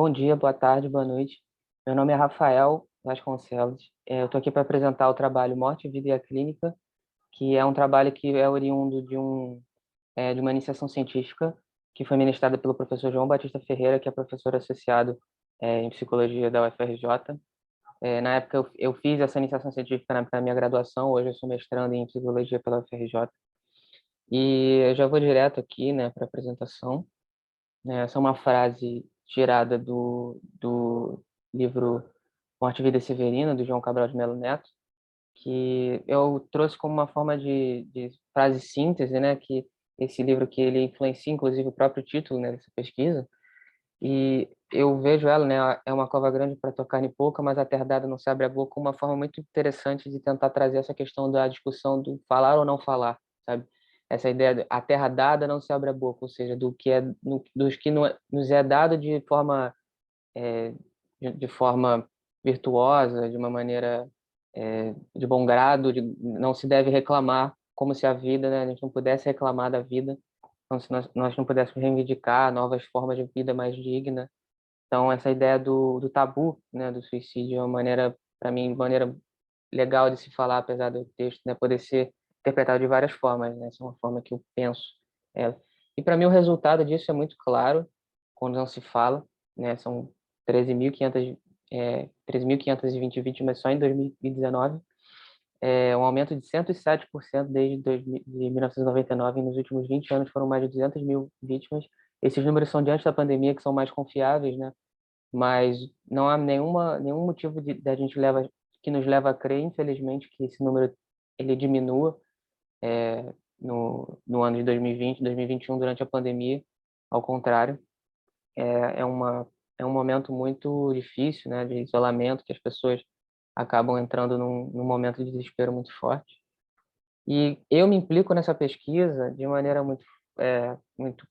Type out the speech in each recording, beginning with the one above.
Bom dia, boa tarde, boa noite. Meu nome é Rafael Vasconcelos. Eu estou aqui para apresentar o trabalho Morte, Vida e a Clínica, que é um trabalho que é oriundo de uma iniciação científica que foi ministrada pelo professor João Batista Ferreira, que é professor associado em psicologia da UFRJ. Na época eu fiz essa iniciação científica na minha graduação, hoje eu sou mestrando em psicologia pela UFRJ. E eu já vou direto aqui, né, para a apresentação. Essa é uma frase tirada do livro Morte, Vida e Severina, do João Cabral de Melo Neto, que eu trouxe como uma forma de frase síntese, né, que esse livro que ele influencia, inclusive, o próprio título, né, dessa pesquisa, e eu vejo ela, né, é uma cova grande para tocar em pouca, mas a terra dada não se abre a boca, uma forma muito interessante de tentar trazer essa questão da discussão do falar ou não falar, sabe? Essa ideia de a terra dada não se abre a boca, ou seja, do que é dos que nos é dado é, de forma virtuosa, de uma maneira de bom grado, não se deve reclamar como se a vida, né, a gente não pudesse reclamar da vida, como se nós não pudéssemos reivindicar novas formas de vida mais digna. Então, essa ideia do tabu, né, do suicídio é uma maneira, para mim, maneira legal de se falar, apesar do texto, né, poder ser interpretado de várias formas, né? Essa é uma forma que eu penso ela. E para mim o resultado disso é muito claro quando não se fala, né? São 13.520 vítimas só em 2019, um aumento de 107% de 1999, e nos últimos 20 anos foram mais de 200 mil vítimas. Esses números são de antes da pandemia, que são mais confiáveis, né? Mas não há nenhum motivo da gente que nos leva a crer, infelizmente, que esse número ele diminua no ano de 2020, 2021, durante a pandemia. Ao contrário, é, é uma, é um momento muito difícil, né, de isolamento, que as pessoas acabam entrando num momento de desespero muito forte. E eu me implico nessa pesquisa de maneira muito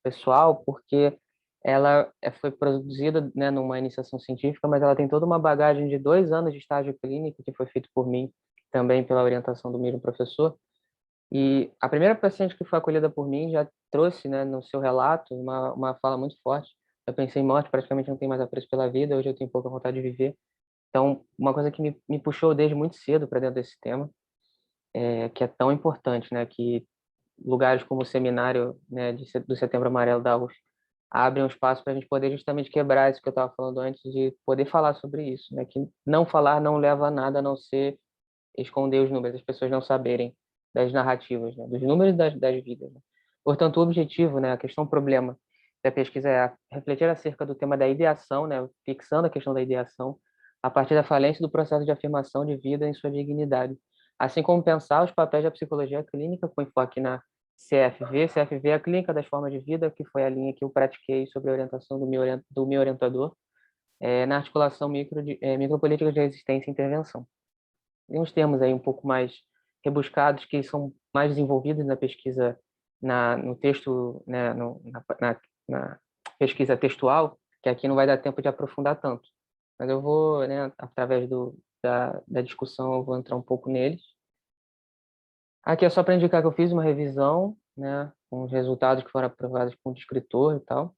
pessoal, porque ela foi produzida, né, numa iniciação científica, mas ela tem toda uma bagagem de 2 anos de estágio clínico, que foi feito por mim, também pela orientação do mesmo professor. E a primeira paciente que foi acolhida por mim já trouxe, né, no seu relato, uma fala muito forte. Eu pensei em morte, praticamente não tenho mais apreço pela vida, hoje eu tenho pouca vontade de viver. Então, uma coisa que me puxou desde muito cedo para dentro desse tema, que é tão importante, né, que lugares como o seminário, né, do Setembro Amarelo da UF abrem um espaço para a gente poder justamente quebrar isso que eu estava falando antes, de poder falar sobre isso, né, que não falar não leva a nada a não ser esconder os números, as pessoas não saberem das narrativas, né, dos números das vidas. Né? Portanto, o objetivo, né, a questão problema da pesquisa é refletir acerca do tema da ideação, né, fixando a questão da ideação, a partir da falência do processo de afirmação de vida em sua dignidade, assim como pensar os papéis da psicologia clínica com enfoque na CFV. CFV é a Clínica das Formas de Vida, que foi a linha que eu pratiquei sob a orientação do meu orientador, na articulação micropolítica de resistência e intervenção. Tem uns termos aí um pouco mais rebuscados que são mais desenvolvidos na pesquisa, no texto, né, na pesquisa textual, que aqui não vai dar tempo de aprofundar tanto. Mas eu vou, né, através da discussão, eu vou entrar um pouco neles. Aqui é só para indicar que eu fiz uma revisão, né, com os resultados que foram aprovados com o descritor e tal.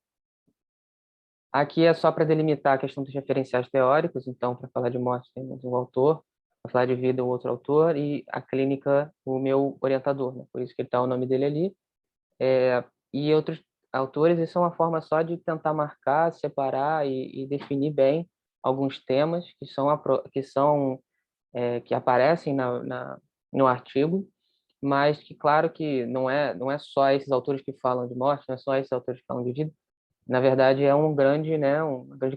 Aqui é só para delimitar a questão dos referenciais teóricos, então, para falar de morte temos um autor, para falar de vida, o outro autor, e a clínica, o meu orientador, né? Por isso que está o nome dele ali. E outros autores, isso é uma forma só de tentar marcar, separar e definir bem alguns temas que aparecem no artigo, mas que, claro, que não é só esses autores que falam de morte, não é só esses autores que falam de vida. Na verdade, é uma grande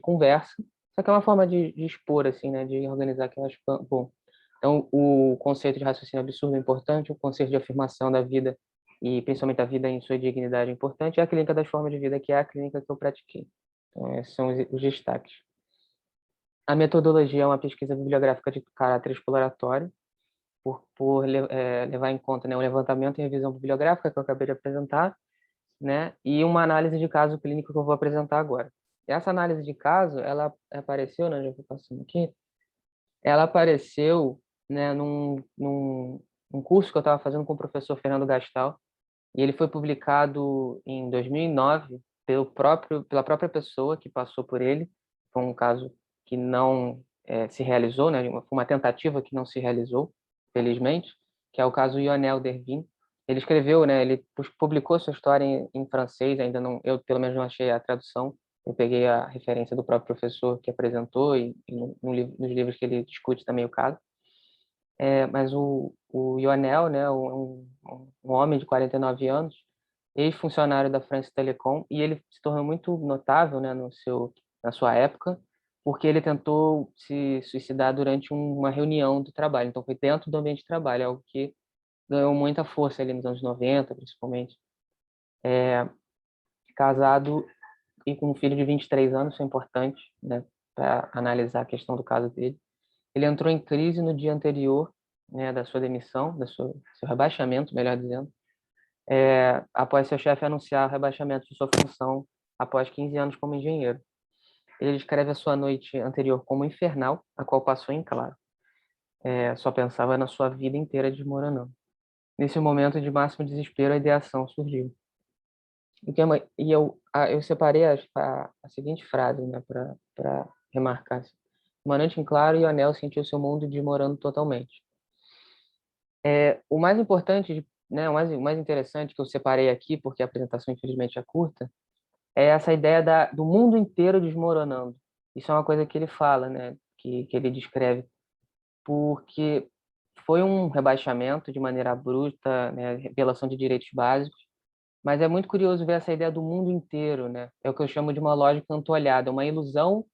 conversa, só que é uma forma de expor, assim, né, de organizar, que eu acho bom. Então, o conceito de raciocínio absurdo é importante, o conceito de afirmação da vida, e principalmente a vida em sua dignidade, é importante, e a clínica das formas de vida, que é a clínica que eu pratiquei. Então, esses são os destaques. A metodologia é uma pesquisa bibliográfica de caráter exploratório, por levar em conta, né, o levantamento e revisão bibliográfica que eu acabei de apresentar, né? E uma análise de caso clínico que eu vou apresentar agora. Essa análise de caso, ela apareceu, né, já estou passando aqui, ela apareceu, né, num curso que eu estava fazendo com o professor Fernando Gastal, e ele foi publicado em 2009 pela própria pessoa que passou por ele, foi um caso que não se realizou, né? Foi uma tentativa que não se realizou, felizmente, que é o caso Lionel Dervin. Ele escreveu, né? Ele publicou sua história em francês, ainda não, eu pelo menos não achei a tradução. Eu peguei a referência do próprio professor que apresentou e nos livros que ele discute também o caso. Mas o Lionel, né, um homem de 49 anos, ex-funcionário da France Telecom, e ele se tornou muito notável, né, na sua época, porque ele tentou se suicidar durante uma reunião do trabalho. Então, foi dentro do ambiente de trabalho, algo que ganhou muita força ali nos anos 90, principalmente. Casado e com um filho de 23 anos, isso é importante, né, para analisar a questão do caso dele. Ele entrou em crise no dia anterior, né, da sua demissão, seu rebaixamento, melhor dizendo, após seu chefe anunciar o rebaixamento de sua função após 15 anos como engenheiro. Ele descreve a sua noite anterior como infernal, a qual passou em claro. Só pensava na sua vida inteira desmoronando. Nesse momento de máximo desespero, a ideação surgiu. Eu separei a seguinte frase, né, para remarcar. Assim. Uma noite em claro, e o anel sentiu seu mundo desmoronando totalmente. O mais importante, né, o mais interessante que eu separei aqui, porque a apresentação infelizmente é curta, é essa ideia do mundo inteiro desmoronando. Isso é uma coisa que ele fala, né, que ele descreve, porque foi um rebaixamento de maneira bruta, né, violação de direitos básicos, mas é muito curioso ver essa ideia do mundo inteiro, né? É o que eu chamo de uma lógica antolhada, uma ilusão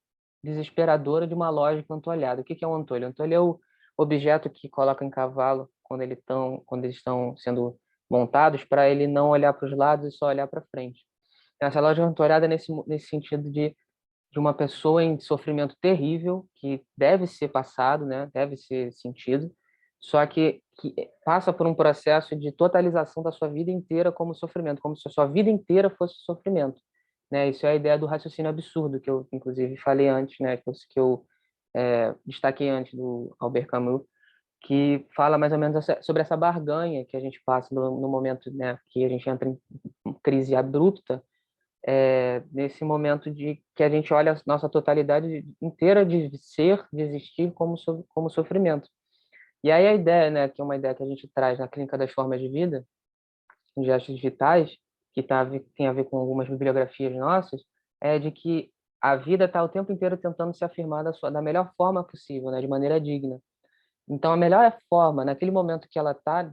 desesperadora de uma lógica antolhada. O que é um antolho? O antolho é o objeto que coloca em cavalo quando eles estão sendo montados, para ele não olhar para os lados e só olhar para frente. Essa lógica antolhada nesse sentido de uma pessoa em sofrimento terrível que deve ser passado, né? Deve ser sentido, só que passa por um processo de totalização da sua vida inteira como sofrimento, como se a sua vida inteira fosse sofrimento, né? Isso é a ideia do raciocínio absurdo que eu inclusive falei antes, né? Que eu destaquei antes do Albert Camus, que fala mais ou menos sobre essa barganha que a gente passa no momento, né, que a gente entra em crise abrupta, nesse momento de que a gente olha a nossa totalidade inteira de ser, de existir como sofrimento. E aí a ideia, né, que é uma ideia que a gente traz na Clínica das Formas de Vida, em Gestos Vitais, que tem a ver com algumas bibliografias nossas, é de que a vida está o tempo inteiro tentando se afirmar da melhor forma possível, né, de maneira digna. Então, a melhor forma, naquele momento que ela está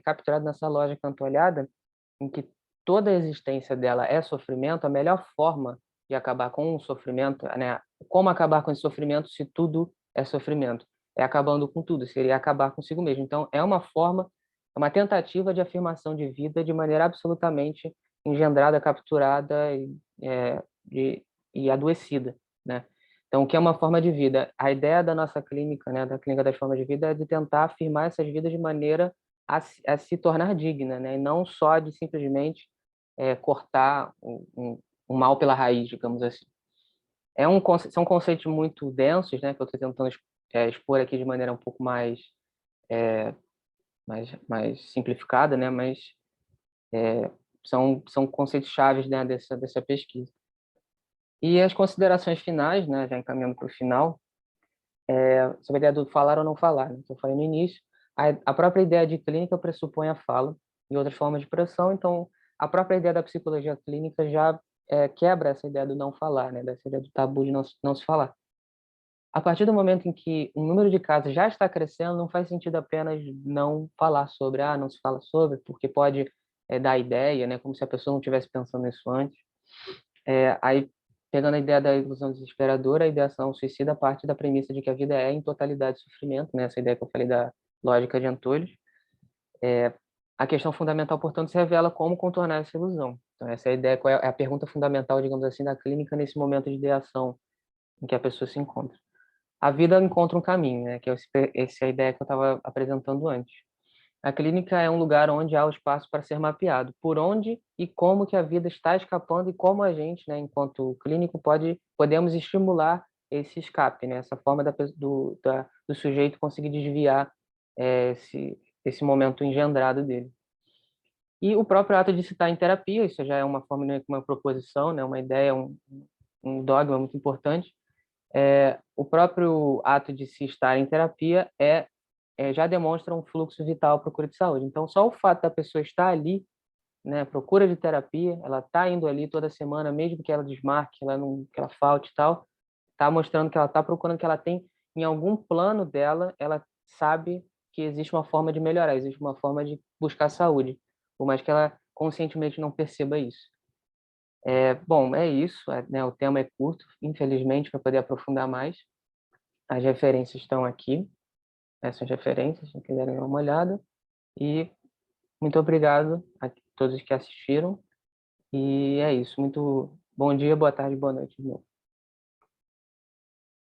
capturada nessa lógica antolhada, em que toda a existência dela é sofrimento, a melhor forma de acabar com o sofrimento, né? Como acabar com esse sofrimento se tudo é sofrimento? É acabando com tudo, seria acabar consigo mesmo. Então, é uma forma, é uma tentativa de afirmação de vida de maneira absolutamente engendrada, capturada e adoecida, né? Então, o que é uma forma de vida? A ideia da nossa clínica, né, da Clínica das Formas de Vida, é de tentar afirmar essas vidas de maneira a se tornar digna, né? E não só de simplesmente cortar o mal pela raiz, digamos assim. São conceitos muito densos, né, que eu estou tentando expor aqui de maneira um pouco mais simplificada, né, mas são conceitos chaves, né, dessa pesquisa. E as considerações finais, né, já encaminhando para o final, sobre a ideia do falar ou não falar, né, que eu falei no início, a própria ideia de clínica pressupõe a fala e outras formas de expressão, então a própria ideia da psicologia clínica já quebra essa ideia do não falar, né, dessa ideia do tabu de não se falar. A partir do momento em que o número de casos já está crescendo, não faz sentido apenas não falar sobre, não se fala sobre, porque pode dar ideia, né, como se a pessoa não estivesse pensando nisso antes. Aí, pegando a ideia da ilusão desesperadora, a ideação suicida parte da premissa de que a vida é em totalidade sofrimento, né, essa ideia que eu falei da lógica de Antolhos. A questão fundamental, portanto, se revela como contornar essa ilusão. Então, essa é a ideia, qual é a pergunta fundamental, digamos assim, da clínica nesse momento de ideação em que a pessoa se encontra. A vida encontra um caminho, né? Que essa é a ideia que eu estava apresentando antes. A clínica é um lugar onde há o espaço para ser mapeado, por onde e como que a vida está escapando e como a gente, né, enquanto clínico, podemos estimular esse escape, né? Essa forma do sujeito conseguir desviar esse momento engendrado dele. E o próprio ato de se estar em terapia, isso já é uma forma, uma proposição, né? Uma ideia, um dogma muito importante, o próprio ato de se estar em terapia já demonstra um fluxo vital à procura de saúde. Então, só o fato da pessoa estar ali, né, procura de terapia, ela está indo ali toda semana, mesmo que ela desmarque, que ela falte e tal, está mostrando que ela está procurando, que ela tem, em algum plano dela, ela sabe que existe uma forma de melhorar, existe uma forma de buscar saúde, por mais que ela conscientemente não perceba isso. Bom, é isso, né, o tema é curto, infelizmente, para poder aprofundar mais. As referências estão aqui, essas referências, se quiserem dar uma olhada. E muito obrigado a todos que assistiram. E é isso. Muito bom dia, boa tarde, boa noite.